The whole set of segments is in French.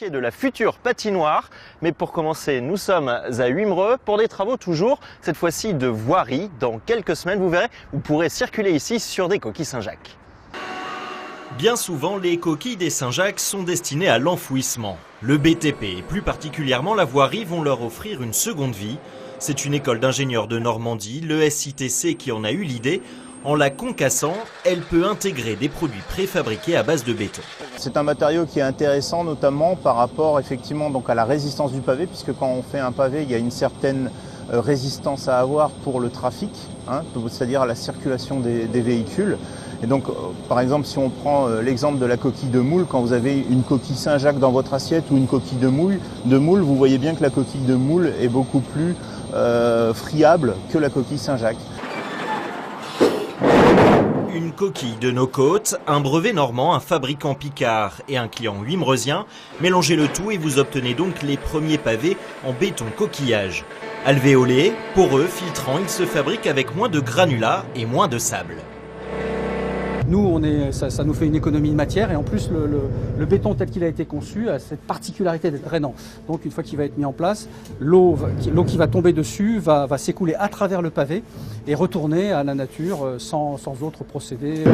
De la future patinoire. Mais pour commencer, nous sommes à Wimereux pour des travaux toujours, cette fois-ci de voirie. Dans quelques semaines, vous verrez, vous pourrez circuler ici sur des coquilles Saint-Jacques. Bien souvent, les coquilles des Saint-Jacques sont destinées à l'enfouissement. Le BTP et plus particulièrement la voirie vont leur offrir une seconde vie. C'est une école d'ingénieurs de Normandie, le SITC, qui en a eu l'idée. En la concassant, elle peut intégrer des produits préfabriqués à base de béton. C'est un matériau qui est intéressant notamment par rapport effectivement donc à la résistance du pavé, puisque quand on fait un pavé, il y a une certaine résistance à avoir pour le trafic, c'est-à-dire à la circulation des véhicules. Et donc par exemple si on prend l'exemple de la coquille de moule, quand vous avez une coquille Saint-Jacques dans votre assiette ou une coquille de moule, vous voyez bien que la coquille de moule est beaucoup plus friable que la coquille Saint-Jacques. Une coquille de nos côtes, un brevet normand, un fabricant picard et un client wimereusien. Mélangez le tout et vous obtenez donc les premiers pavés en béton coquillage. Alvéolés, poreux, filtrants, ils se fabriquent avec moins de granulats et moins de sable. Nous, ça nous fait une économie de matière et en plus le béton tel qu'il a été conçu a cette particularité d'être drainant. Donc une fois qu'il va être mis en place, l'eau qui va tomber dessus va s'écouler à travers le pavé et retourner à la nature sans autre procédé.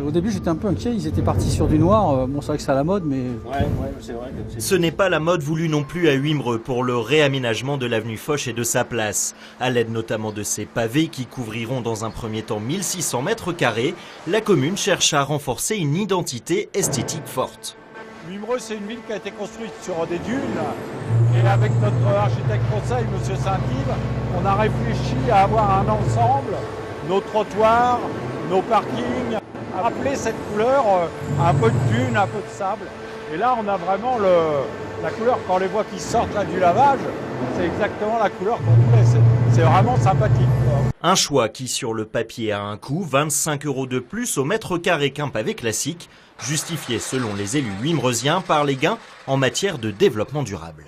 Au début j'étais un peu inquiet, ils étaient partis sur du noir, bon c'est vrai que c'est à la mode mais... Ouais, c'est vrai que ce n'est pas la mode voulue non plus à Wimereux pour le réaménagement de l'avenue Foch et de sa place. À l'aide notamment de ces pavés qui couvriront dans un premier temps 1600 mètres carrés, la commune cherche à renforcer une identité esthétique forte. Wimereux, c'est une ville qui a été construite sur des dunes et avec notre architecte conseil, M. Saint-Yves, on a réfléchi à avoir un ensemble, nos trottoirs, nos parkings, rappeler cette couleur, un peu de dune, un peu de sable. Et là, on a vraiment la couleur, quand on les voit qui sortent là du lavage, c'est exactement la couleur qu'on voulait. C'est vraiment sympathique, quoi. Un choix qui, sur le papier, a un coût, 25 € de plus au mètre carré qu'un pavé classique, justifié selon les élus wimereusiens par les gains en matière de développement durable.